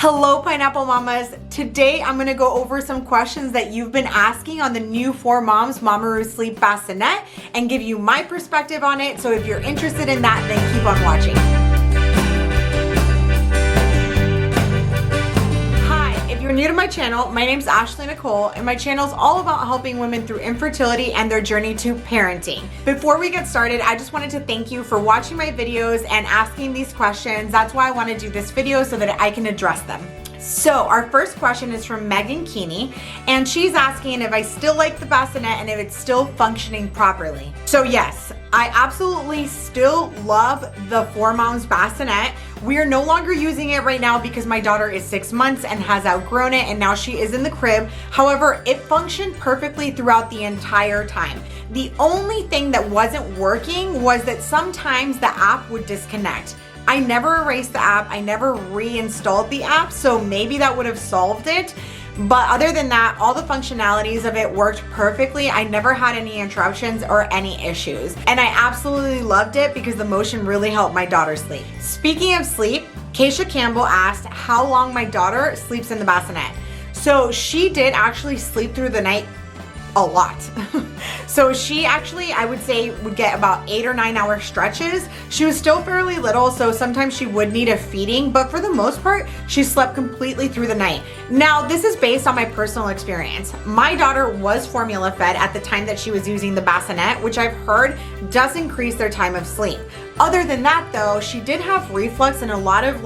Hello Pineapple Mamas. Today I'm going to go over some questions that you've been asking on the new 4Moms mamaRoo Sleep Bassinet and give you my perspective on it. So if you're interested in that, then keep on watching. If you're new to my channel, my name's Ashley Nicole, and my channel is all about helping women through infertility and their journey to parenting. Before we get started, I just wanted to thank you for watching my videos and asking these questions. That's why I want to do this video, so that I can address them. So our first question is from Megan Keeney, and she's asking if I still like the bassinet and if it's still functioning properly. So yes, I absolutely still love the 4Moms bassinet. We are no longer using it right now because my daughter is 6 months and has outgrown it, and now she is in the crib. However, it functioned perfectly throughout the entire time. The only thing that wasn't working was that sometimes the app would disconnect. I never erased the app, I never reinstalled the app, so maybe that would have solved it. But other than that, all the functionalities of it worked perfectly. I never had any interruptions or any issues. And I absolutely loved it because the motion really helped my daughter sleep. Speaking of sleep, Keisha Campbell asked how long my daughter sleeps in the bassinet. So she did actually sleep through the night a lot. So she actually, I would say, would get about 8 or 9 hour stretches. She was still fairly little, so sometimes she would need a feeding, but for the most part, she slept completely through the night. Now, this is based on my personal experience. My daughter was formula fed at the time that she was using the bassinet, which I've heard does increase their time of sleep. Other than that though, she did have reflux and a lot of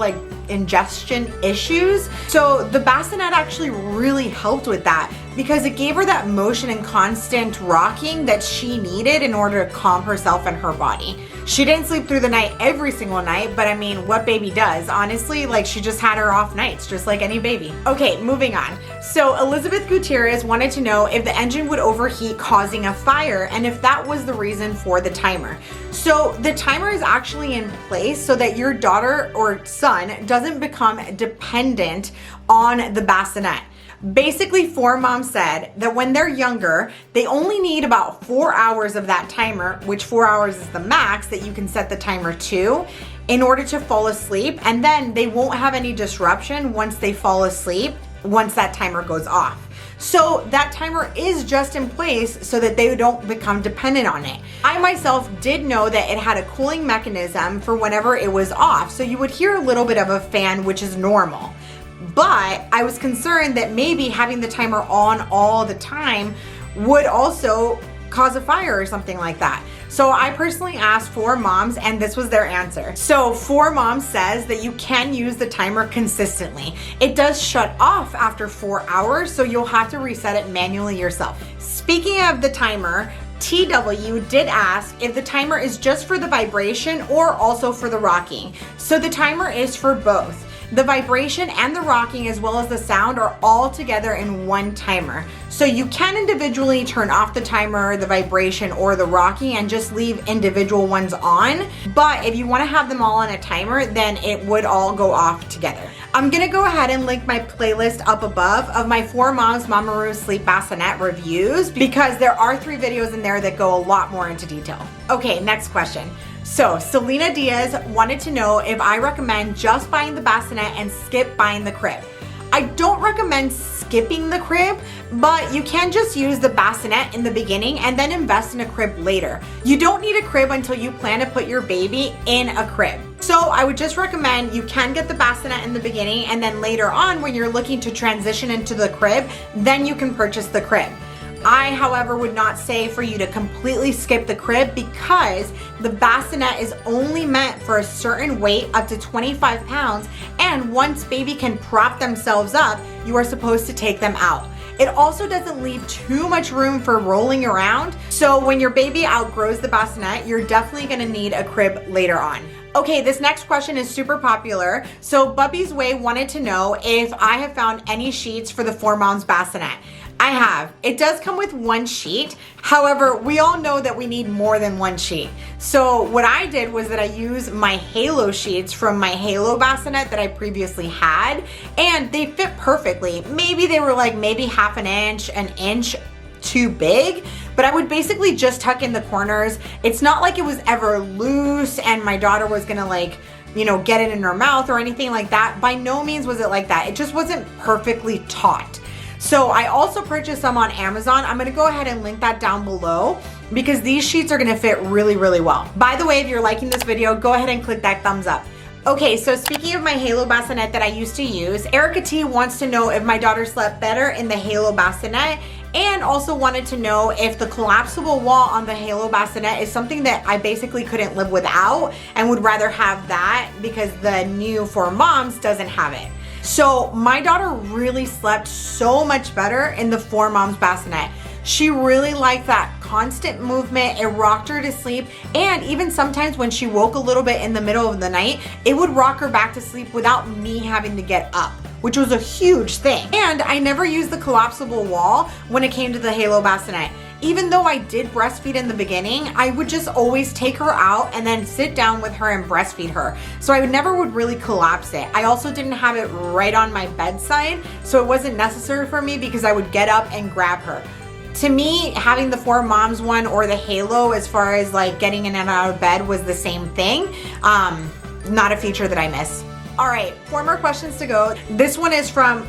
ingestion issues. So the bassinet actually really helped with that because it gave her that motion and constant rocking that she needed in order to calm herself and her body. She didn't sleep through the night every single night, but I mean, what baby does? Honestly, she just had her off nights, just like any baby. Okay, moving on. So Elizabeth Gutierrez wanted to know if the engine would overheat, causing a fire, and if that was the reason for the timer. So the timer is actually in place so that your daughter or son doesn't become dependent on the bassinet. Basically, 4Moms said that when they're younger, they only need about 4 hours of that timer, which 4 hours is the max that you can set the timer to, in order to fall asleep, and then they won't have any disruption once they fall asleep, once that timer goes off. So that timer is just in place so that they don't become dependent on it. I myself did know that it had a cooling mechanism for whenever it was off, so you would hear a little bit of a fan, which is normal. But I was concerned that maybe having the timer on all the time would also cause a fire or something like that. So I personally asked 4Moms, and this was their answer. So 4Moms says that you can use the timer consistently. It does shut off after 4 hours, so you'll have to reset it manually yourself. Speaking of the timer, TILLYOU did ask if the timer is just for the vibration or also for the rocking. So the timer is for both. The vibration and the rocking, as well as the sound, are all together in one timer. So you can individually turn off the timer, the vibration, or the rocking and just leave individual ones on. But if you want to have them all on a timer, then it would all go off together. I'm gonna go ahead and link my playlist up above of my 4Moms mamaRoo Sleep Bassinet reviews, because there are 3 videos in there that go a lot more into detail. Okay, next question. So Selena Diaz wanted to know if I recommend just buying the bassinet and skip buying the crib. I don't recommend skipping the crib, but you can just use the bassinet in the beginning and then invest in a crib later. You don't need a crib until you plan to put your baby in a crib. So I would just recommend you can get the bassinet in the beginning, and then later on when you're looking to transition into the crib, then you can purchase the crib. I, however, would not say for you to completely skip the crib, because the bassinet is only meant for a certain weight up to 25 pounds, and once baby can prop themselves up, you are supposed to take them out. It also doesn't leave too much room for rolling around, so when your baby outgrows the bassinet, you're definitely gonna need a crib later on. Okay, this next question is super popular. So Bubby's Way wanted to know if I have found any sheets for the 4Moms bassinet. I have. It does come with 1 sheet. However, we all know that we need more than 1 sheet. So what I did was that I used my Halo sheets from my Halo bassinet that I previously had, and they fit perfectly. Maybe they were maybe half an inch too big, but I would basically just tuck in the corners. It's not like it was ever loose and my daughter was gonna you know, get it in her mouth or anything like that. By no means was it like that. It just wasn't perfectly taut. So I also purchased some on Amazon. I'm gonna go ahead and link that down below because these sheets are gonna fit really, really well. By the way, if you're liking this video, go ahead and click that thumbs up. Okay, so speaking of my Halo bassinet that I used to use, Erica T wants to know if my daughter slept better in the Halo bassinet, and also wanted to know if the collapsible wall on the Halo bassinet is something that I basically couldn't live without and would rather have that because the new For Moms doesn't have it. So my daughter really slept so much better in the For Moms bassinet. She really liked that constant movement. It rocked her to sleep. And even sometimes when she woke a little bit in the middle of the night, it would rock her back to sleep without me having to get up, which was a huge thing. And I never used the collapsible wall when it came to the Halo bassinet. Even though I did breastfeed in the beginning, I would just always take her out and then sit down with her and breastfeed her. So I never would really collapse it. I also didn't have it right on my bedside, so it wasn't necessary for me because I would get up and grab her. To me, having the For Moms one or the Halo as far as like getting in and out of bed was the same thing. Not a feature that I miss. All right, 4 more questions to go. This one is from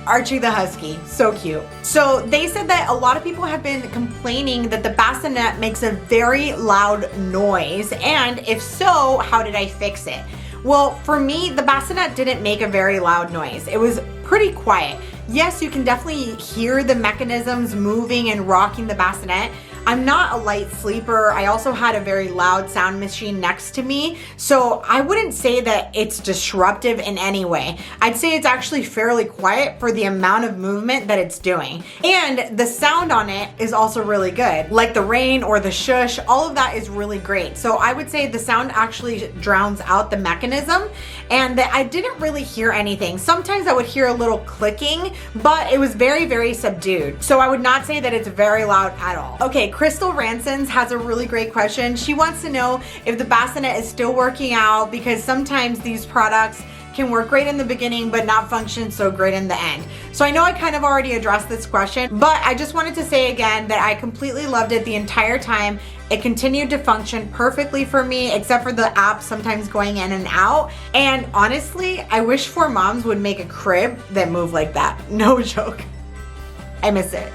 Archie the Husky, so cute. So they said that a lot of people have been complaining that the bassinet makes a very loud noise, and if so, how did I fix it? Well, for me, the bassinet didn't make a very loud noise. It was pretty quiet. Yes, you can definitely hear the mechanisms moving and rocking the bassinet. I'm not a light sleeper. I also had a very loud sound machine next to me, so I wouldn't say that it's disruptive in any way. I'd say it's actually fairly quiet for the amount of movement that it's doing. And the sound on it is also really good. Like the rain or the shush, all of that is really great. So I would say the sound actually drowns out the mechanism, and that I didn't really hear anything. Sometimes I would hear a little clicking, but it was very, very subdued. So I would not say that it's very loud at all. Okay, Crystal Ransons has a really great question. She wants to know if the bassinet is still working out because sometimes these products can work great in the beginning but not function so great in the end. So I know I kind of already addressed this question, but I just wanted to say again that I completely loved it the entire time. It continued to function perfectly for me, except for the app sometimes going in and out. And honestly, I wish For Moms would make a crib that moved like that. No joke. I miss it.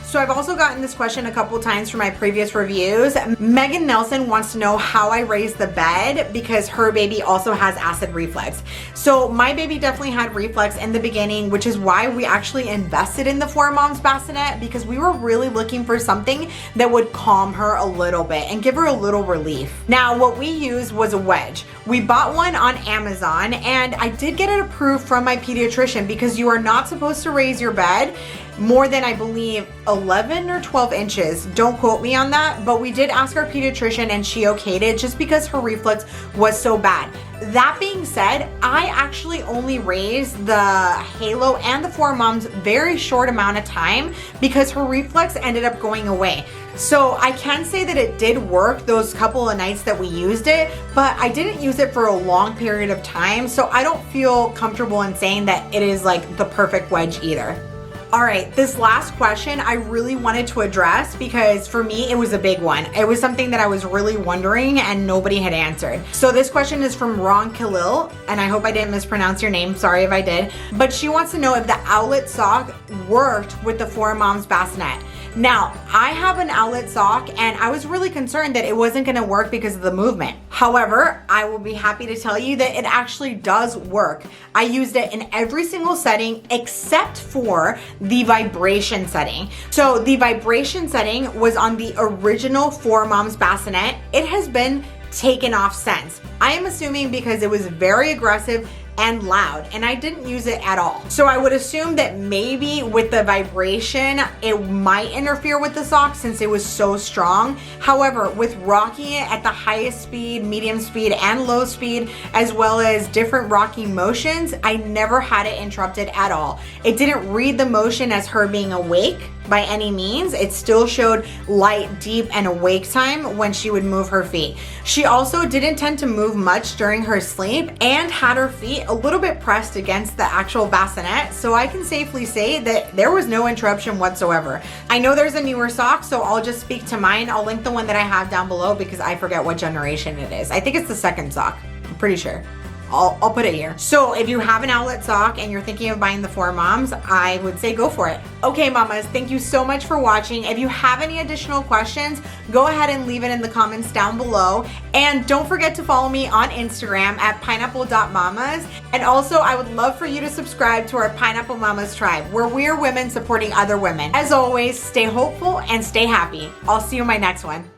So I've also gotten this question a couple times from my previous reviews. Megan Nelson wants to know how I raise the bed because her baby also has acid reflux. So my baby definitely had reflux in the beginning, which is why we actually invested in the For Moms bassinet, because we were really looking for something that would calm her a little bit and give her a little relief. Now, what we used was a Wedge. We bought one on Amazon, and I did get it approved from my pediatrician because you are not supposed to raise your bed more than, I believe, 11 or 12 inches. Don't quote me on that, but we did ask our pediatrician and she okayed it just because her reflux was so bad. That being said, I actually only raised the Halo and the For Moms very short amount of time because her reflux ended up going away. So I can say that it did work those couple of nights that we used it, but I didn't use it for a long period of time, so I don't feel comfortable in saying that it is like the perfect Wedge either. All right, this last question I really wanted to address because for me, it was a big one. It was something that I was really wondering and nobody had answered. So this question is from Ron Khalil, and I hope I didn't mispronounce your name. Sorry if I did. But she wants to know if the Owlet sock worked with the For Moms bassinet. Now, I have an Owlet sock and I was really concerned that it wasn't gonna work because of the movement. However, I will be happy to tell you that it actually does work. I used it in every single setting except for the vibration setting. So the vibration setting was on the original For Moms bassinet. It has been taken off since. I am assuming because it was very aggressive and loud, and I didn't use it at all. So I would assume that maybe with the vibration, it might interfere with the sock since it was so strong. However, with rocking it at the highest speed, medium speed, and low speed, as well as different rocking motions, I never had it interrupted at all. It didn't read the motion as her being awake by any means. It still showed light, deep, and awake time when she would move her feet. She also didn't tend to move much during her sleep and had her feet a little bit pressed against the actual bassinet, so I can safely say that there was no interruption whatsoever. I know there's a newer sock, so I'll just speak to mine. I'll link the one that I have down below because I forget what generation it is. I think it's the second sock. I'm pretty sure. I'll put it here. So if you have an Owlet sock and you're thinking of buying the 4 moms, I would say go for it. Okay, mamas, thank you so much for watching. If you have any additional questions, go ahead and leave it in the comments down below. And don't forget to follow me on Instagram at pineapple.mamas. And also, I would love for you to subscribe to our Pineapple Mamas tribe, where we're women supporting other women. As always, stay hopeful and stay happy. I'll see you in my next one.